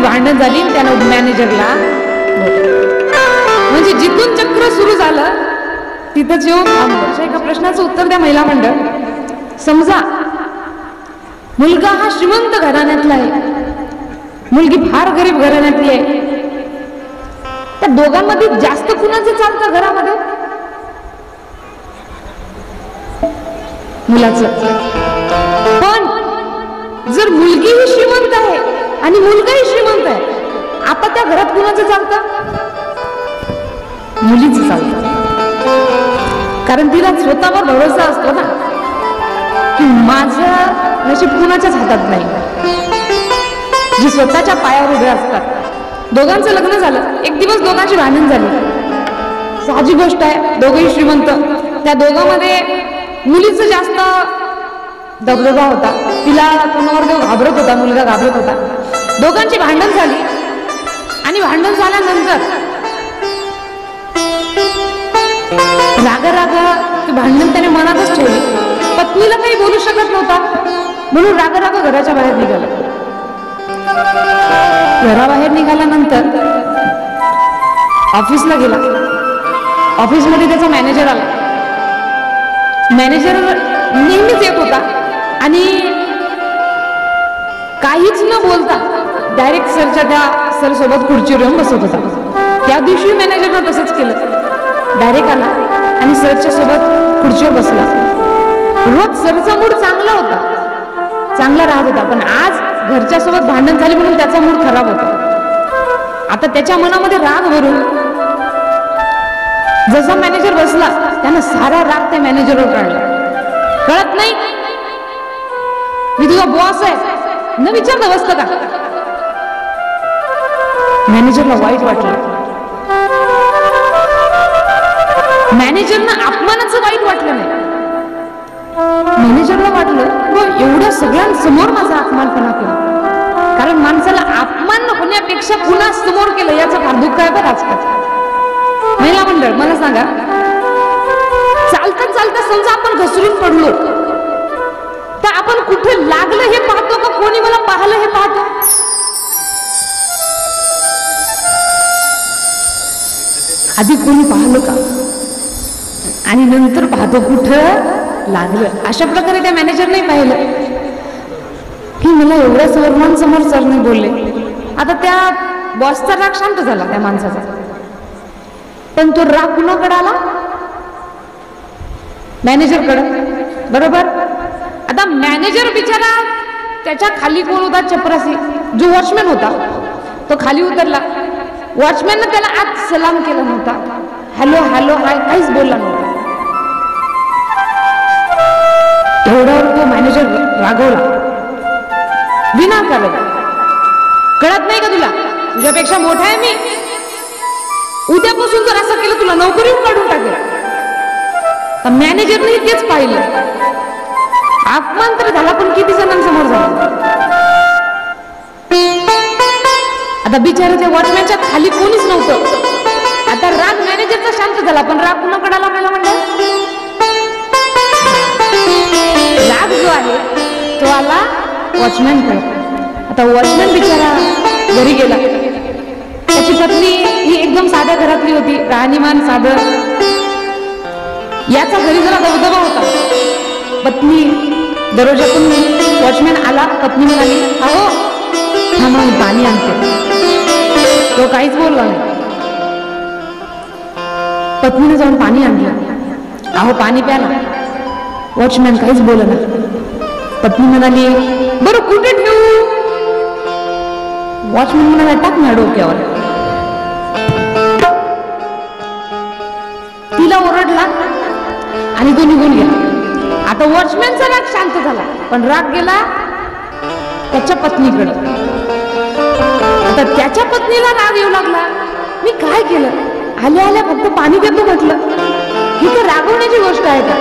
भांडण झाली त्यानं मॅनेजरला, म्हणजे जिथून चक्र सुरू झालं तिथं जेव्हा थांबलं. एका प्रश्नाचं उत्तर द्या महिला मंडळ. समजा मुलगा हा श्रीमंत घराण्यातला आहे, मुलगी फार गरीब घराण्यातली आहे, त्या दोघांमध्ये जास्त कुणाचं चालतं घरामध्ये? मुलाचं. पण जर मुलगी ही श्रीमंत आहे आणि मुलगाही श्रीमंत आहे, आता त्या घरात कुणाचं चालतं? मुलीचं चालतं. कारण तिला स्वतःवर भरोसा असतो ना की माझं नशीब कुणाच्याच हातात नाही. जी स्वतःच्या पायावर उभे असतात. दोघांचं लग्न झालं, एक दिवस दोघांची भांडण झाली, साहजिक गोष्ट आहे, दोघंही श्रीमंत. त्या दोघांमध्ये मुलीचं जास्त दबदबा होता, तिला नवरदेव घाबरत होता, मुलगा घाबरत होता. दोघांची भांडण झाली आणि भांडण झाल्यानंतर राग ते भांडण त्याने मनातच ठेवली. पत्नीला काही बोलू शकत नव्हता म्हणून राग घराच्या बाहेर निघाला. घराबाहेर निघाल्यानंतर ऑफिसला गेला. ऑफिसमध्ये त्याचा मॅनेजर आला. मॅनेजर नेहमीच येत होता आणि काहीच न बोलता डायरेक्ट सरच्या त्या सर सोबत खुर्चीवर येऊन बसत होता. त्या दिवशी मॅनेजरनं तसंच केलं. डायरेक्ट आला आणि सरच्या सोबत खुर्चीवर बसला. रोज सरचा मूड चांगला होता, चांगला राहत होता, पण आज घरच्या सोबत भांडण झाले म्हणून त्याचा मूड खराब होता. आता त्याच्या मनामध्ये राग भरून जसा मॅनेजर बसला त्यानं सारा राग त्या मॅनेजरवर काढला. कळत नाही मी तुझा बॉस आहे, न विचारता बसतं का? मॅनेजरला वाईट वाटलं. मॅनेजरनं अपमानाचं वाईट वाटलं नाही. मॅनेजरला वाटलं एवढ्या सगळ्यांसमोर माझा अपमानपणा केला. कारण माणसाला अपमान होण्यापेक्षा पुन्हा समोर केलं याचं फार दुःख आहे बरं आजकाल. महिला मंडळ, मला सांगा, चालता चालता समजा आपण घसरून पडलो तर आपण कुठे लागलं हे पाहतो का कोणी मला पाहलं हे पाहतो? आधी कोणी पाहलं का आणि नंतर पाहतो कुठं लागलं. अशा प्रकारे त्या मॅनेजरने पाहिलं की मला एवढ्या सर्वांसमोर सरने बोलले. आता त्या बॉसचा राग शांत झाला त्या माणसाचा, पण तो राग कुणाकडे आला? मॅनेजरकडे. बरोबर. आता मॅनेजर बिचारा, त्याच्या खाली कोण होता? चपरासी जो वॉचमॅन होता तो खाली उतरला. वॉचमॅनने त्याला आज सलाम केला नव्हता, हॅलो हॅलो हाय काहीच बोलला नव्हता. एवढ्यावर तो मॅनेजर रागवला विनाकारण. कळत नाही का तुला? तुझ्यापेक्षा मोठा आहे मी, उद्यापासून जर असं केलं तुला नोकरीहून काढून टाकेल. तर मॅनेजरने तेच पाहिलं. अपमान तर झाला पण किती जणांसमोर झाला. आता बिचारा त्या वॉचमॅनच्या खाली कोणीच नव्हतं. आता राग मॅनेजरचा शांत झाला, पण राग कुणाकडे आला? मला म्हणलं राग जो आहे तो आला वॉचमॅनकडे. आता वॉचमॅन बिचारा घरी गेला. त्याची पत्नी ही एकदम साध्या घरातली होती, राहणीमान साधं. याचा घरी जरा दबदबा होता. पत्नी दरवाजातून वॉचमॅन आला. पत्नी म्हणाली, अहो थांबा मी पाणी आणते. तो काहीच बोलला नाही. पत्नीने जाऊन पाणी आणलं. अहो पाणी प्याला. वॉचमॅन काहीच बोलला. पत्नी म्हणाली, बरं कुठे ठेवू? वॉचमॅन म्हणाला, टाक ना डोक्यावर. तिला ओरडला आणि तो निघून गेला. आता वॉचमॅनचा राग शांत झाला, पण राग गेला त्याच्या पत्नीकडे. आता त्याच्या पत्नीला राग येऊ लागला. मी काय केलं? आल्या आल्या फक्त पाणी देतो म्हटलं. ही तर रागवण्याची गोष्ट आहे का?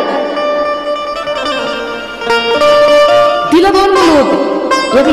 तिला 2 मुलं होती. एक